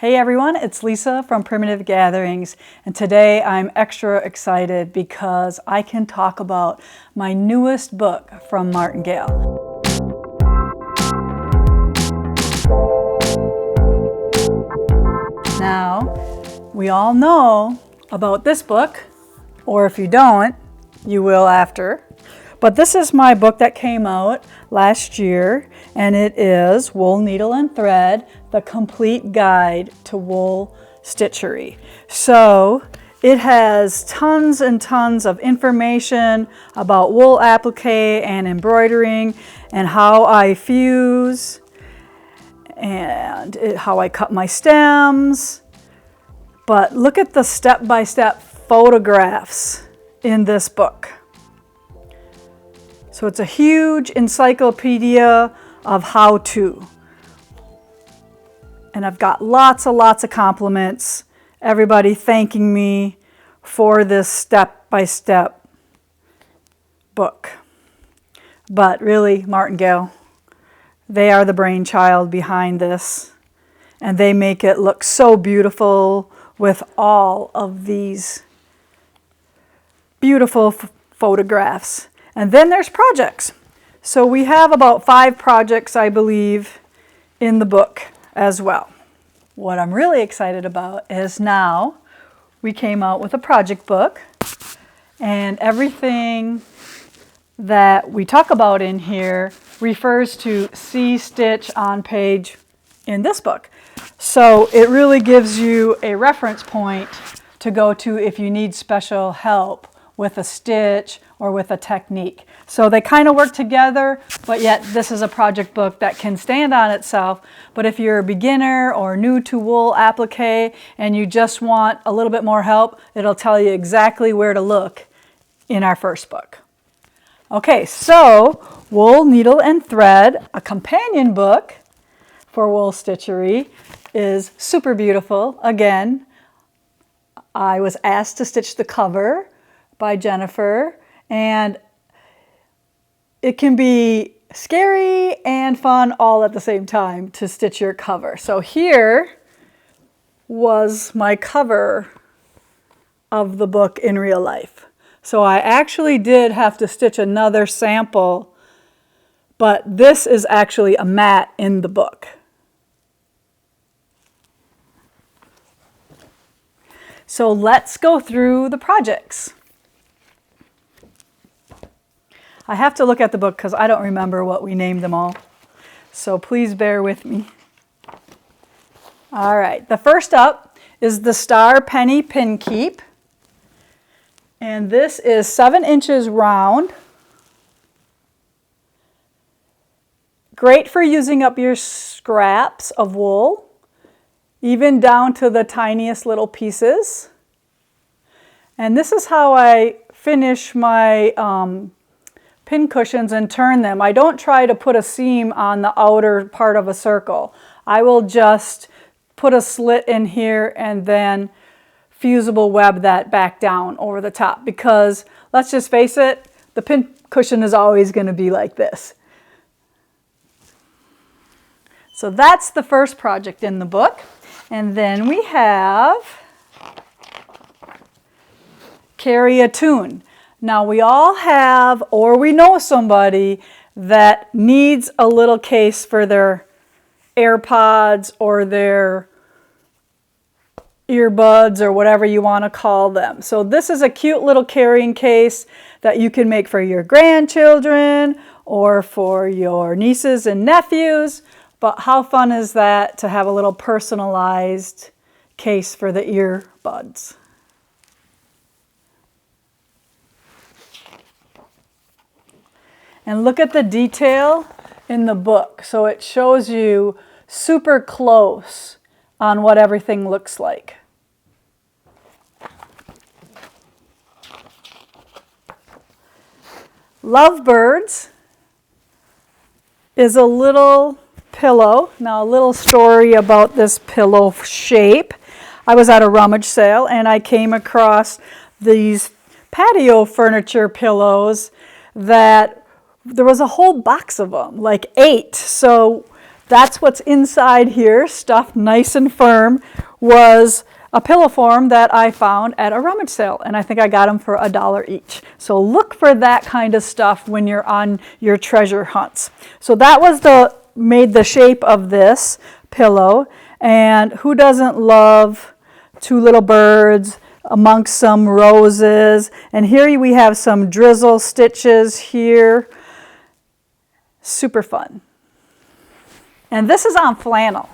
Hey everyone, it's Lisa from Primitive Gatherings, and today I'm extra excited because I can talk about my newest book from Martingale. Now, we all know about this book, or if you don't, you will after. But this is my book that came out last year, and it is Wool, Needle, and Thread, the complete guide to wool stitchery. So it has tons and tons of information about wool applique and embroidering and how I fuse and how I cut my stems. But look at the step-by-step photographs in this book. So it's a huge encyclopedia of how-to. And I've got lots of compliments. Everybody thanking me for this step-by-step book. But really, Martingale, they are the brainchild behind this. And they make it look so beautiful with all of these beautiful photographs. And then there's projects. So we have about 5 projects, I believe, in the book as well. What I'm really excited about is now we came out with a project book, and everything that we talk about in here refers to C stitch on page in this book. So it really gives you a reference point to go to if you need special help with a stitch or with a technique. So they kind of work together, but yet this is a project book that can stand on itself. But if you're a beginner or new to wool applique and you just want a little bit more help, it'll tell you exactly where to look in our first book. Okay, so Wool, Needle, and Thread, a companion book for wool stitchery, is super beautiful. Again, I was asked to stitch the cover by Jennifer, and it can be scary and fun all at the same time to stitch your cover. So here was my cover of the book in real life. So I actually did have to stitch another sample, but this is actually a mat in the book. So let's go through the projects. I have to look at the book because I don't remember what we named them all. So please bear with me. All right, the first up is the Star Penny Pin Keep. And this is 7 inches round. Great for using up your scraps of wool, even down to the tiniest little pieces. And this is how I finish my pin cushions and turn them. I don't try to put a seam on the outer part of a circle. I will just put a slit in here and then fusible web that back down over the top, because let's just face it, the pin cushion is always going to be like this. So that's the first project in the book. And then we have Carry a Tune. Now we all have, or we know somebody that needs a little case for their AirPods or their earbuds or whatever you want to call them. So this is a cute little carrying case that you can make for your grandchildren or for your nieces and nephews. But how fun is that to have a little personalized case for the earbuds? And look at the detail in the book. So it shows you super close on what everything looks like. Lovebirds is a little pillow. Now a little story about this pillow shape. I was at a rummage sale and I came across these patio furniture pillows that there was a whole box of them, like 8. So That's what's inside here, stuffed nice and firm, was a pillow form that I found at a rummage sale, and I think I got them for $1 each. So look for that kind of stuff when you're on your treasure hunts. So that was made the shape of this pillow, and who doesn't love two little birds amongst some roses? And here we have some drizzle stitches here. Super fun. And this is on flannel.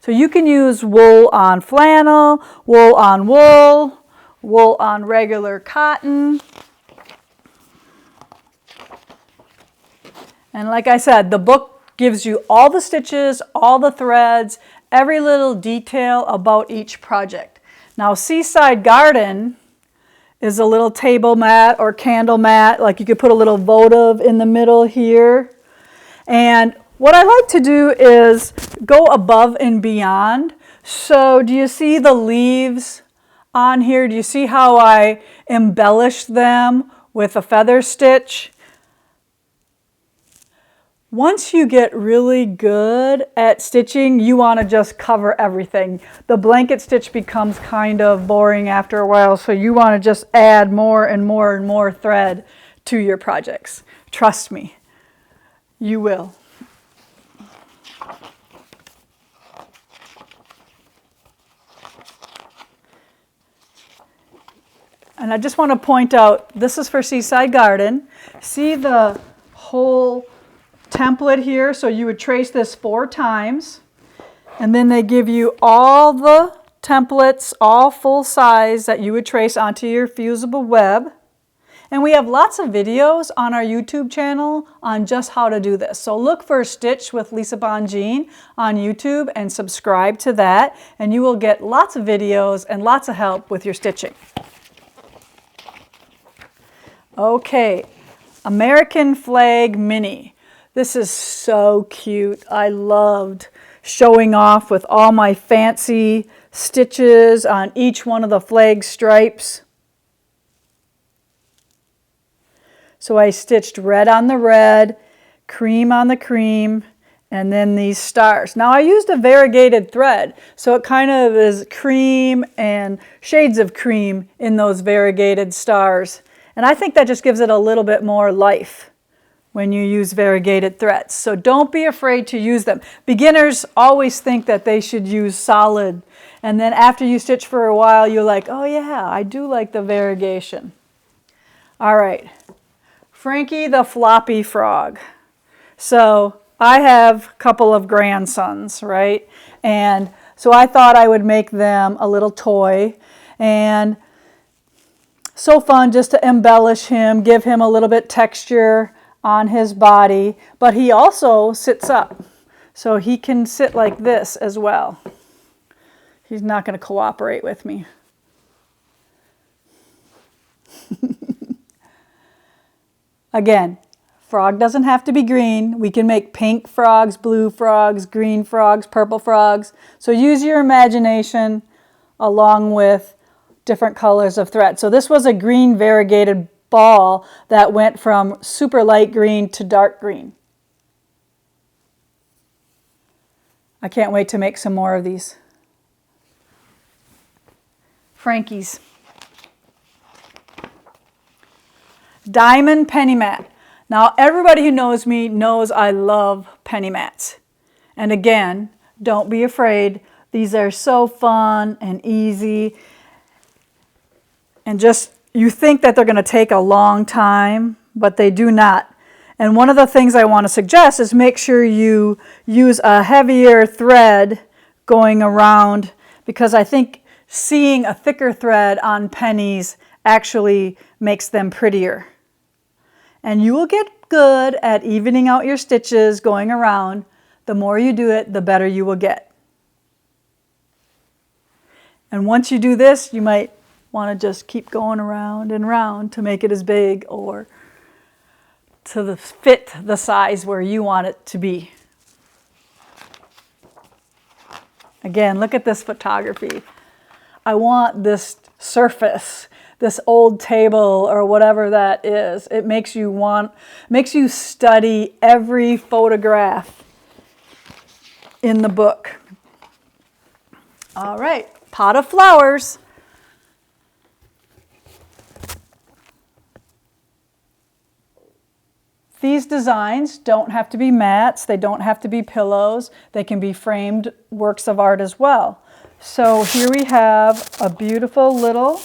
So you can use wool on flannel, wool on wool, wool on regular cotton. And like I said, the book gives you all the stitches, all the threads, every little detail about each project. Now, Seaside Garden is a little table mat or candle mat. Like you could put a little votive in the middle here. And what I like to do is go above and beyond. So do you see the leaves on here? Do you see how I embellish them with a feather stitch? Once you get really good at stitching, you want to just cover everything. The blanket stitch becomes kind of boring after a while, so you want to just add more and more and more thread to your projects. Trust me, you will. And I just want to point out, this is for Seaside Garden. See the whole template here? So you would trace this 4 times. And then they give you all the templates, all full size, that you would trace onto your fusible web. And we have lots of videos on our YouTube channel on just how to do this. So look for Stitch with Lisa Bongean on YouTube and subscribe to that. And you will get lots of videos and lots of help with your stitching. Okay, American Flag Mini. This is so cute. I loved showing off with all my fancy stitches on each one of the flag stripes. So I stitched red on the red, cream on the cream, and then these stars. Now I used a variegated thread, so it kind of is cream and shades of cream in those variegated stars. And I think that just gives it a little bit more life when you use variegated threads. So don't be afraid to use them. Beginners always think that they should use solid. And then after you stitch for a while, you're like, oh yeah, I do like the variegation. All right, Frankie the Floppy Frog. So I have a couple of grandsons, right? And so I thought I would make them a little toy. And so fun just to embellish him, give him a little bit texture on his body, but he also sits up. So he can sit like this as well. He's not going to cooperate with me. Again, frog doesn't have to be green. We can make pink frogs, blue frogs, green frogs, purple frogs. So use your imagination along with different colors of thread. So this was a green variegated ball that went from super light green to dark green. I can't wait to make some more of these. Frankie's. Diamond penny mat. Now everybody who knows me knows I love penny mats. And again, don't be afraid. These are so fun and easy. And just, you think that they're going to take a long time, but they do not. And one of the things I want to suggest is make sure you use a heavier thread going around, because I think seeing a thicker thread on pennies actually makes them prettier. And you will get good at evening out your stitches going around. The more you do it, the better you will get. And once you do this, you might want to just keep going around and around to make it as big or to fit the size where you want it to be. Again, look at this photography. I want this surface, this old table or whatever that is. It makes you study every photograph. in the book. All right, pot of flowers. These designs don't have to be mats, they don't have to be pillows, they can be framed works of art as well. So here we have a beautiful little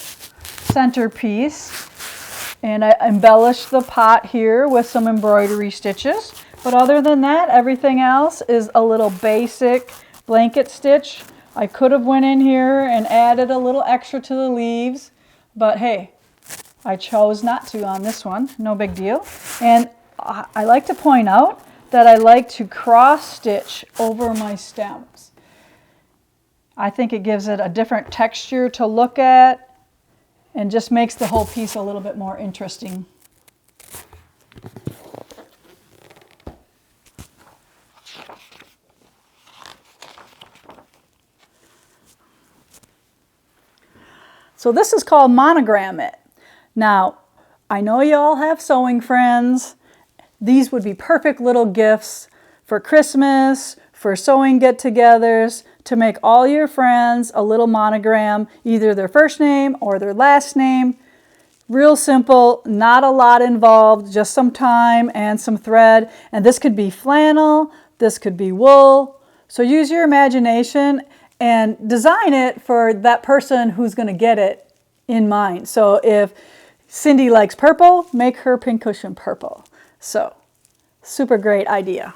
centerpiece, and I embellished the pot here with some embroidery stitches. But other than that, everything else is a little basic blanket stitch. I could have went in here and added a little extra to the leaves, but hey, I chose not to on this one, no big deal. And I like to point out that I like to cross stitch over my stems. I think it gives it a different texture to look at and just makes the whole piece a little bit more interesting. So this is called Monogram It. Now, I know you all have sewing friends. These would be perfect little gifts for Christmas, for sewing get-togethers, to make all your friends a little monogram, either their first name or their last name. Real simple, not a lot involved, just some time and some thread. And this could be flannel, this could be wool. So use your imagination and design it for that person who's going to get it in mind. So if Cindy likes purple, make her pincushion purple. So, super great idea.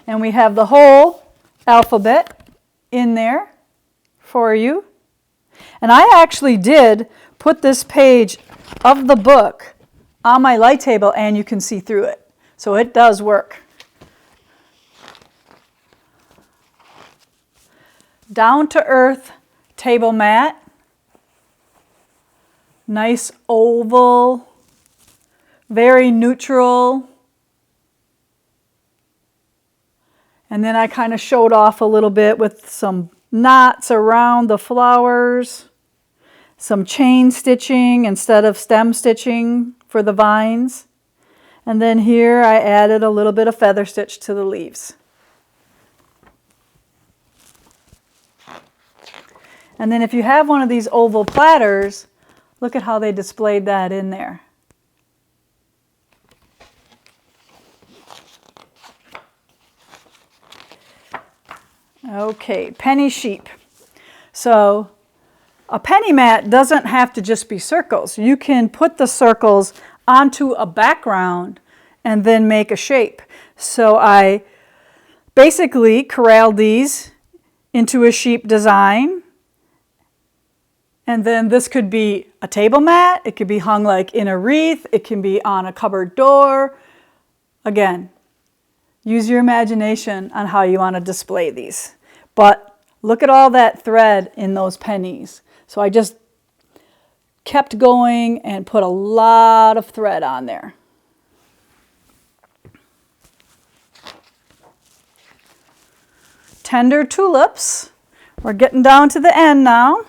And we have the whole alphabet in there for you. And I actually did put this page of the book on my light table and you can see through it. So it does work. Down to earth table mat. Nice oval, very neutral. And then I kind of showed off a little bit with some knots around the flowers, some chain stitching instead of stem stitching for the vines. And then here I added a little bit of feather stitch to the leaves. And then if you have one of these oval platters, look at how they displayed that in there. Okay, penny sheep. So a penny mat doesn't have to just be circles. You can put the circles onto a background and then make a shape. So I basically corralled these into a sheep design. And then this could be a table mat, it could be hung like in a wreath, it can be on a cupboard door. Again, use your imagination on how you want to display these. But look at all that thread in those pennies. So I just kept going and put a lot of thread on there. Tender tulips. We're getting down to the end now.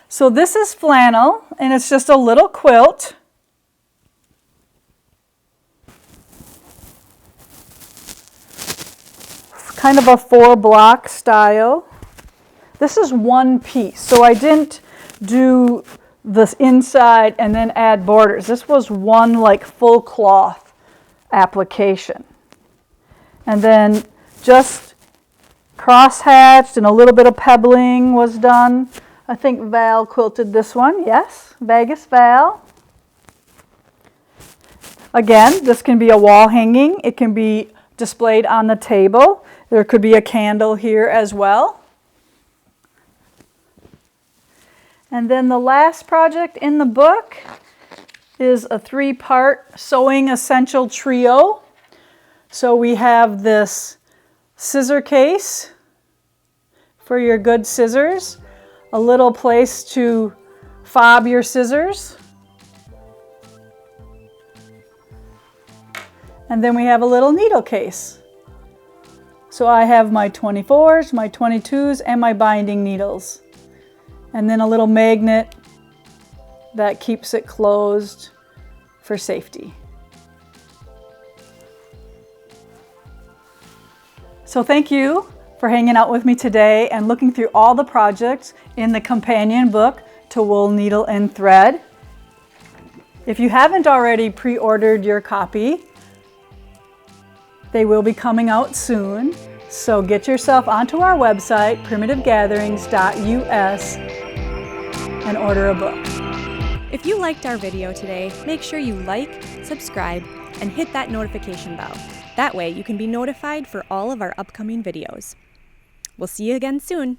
So this is flannel, and it's just a little quilt. It's kind of a 4-block style. This is one piece, so I didn't do this inside and then add borders. This was one like full cloth application. And then just cross-hatched and a little bit of pebbling was done. I think Val quilted this one, yes, Vegas Val. Again, this can be a wall hanging. It can be displayed on the table. There could be a candle here as well. And then the last project in the book is a 3-part sewing essential trio. So we have this scissor case for your good scissors. A little place to fob your scissors. And then we have a little needle case. So I have my 24s, my 22s, and my binding needles. And then a little magnet that keeps it closed for safety. So thank you for hanging out with me today and looking through all the projects in the companion book to Wool, Needle, and Thread. If you haven't already pre-ordered your copy, they will be coming out soon. So get yourself onto our website, primitivegatherings.us, and order a book. If you liked our video today, make sure you like, subscribe, and hit that notification bell. That way you can be notified for all of our upcoming videos. We'll see you again soon.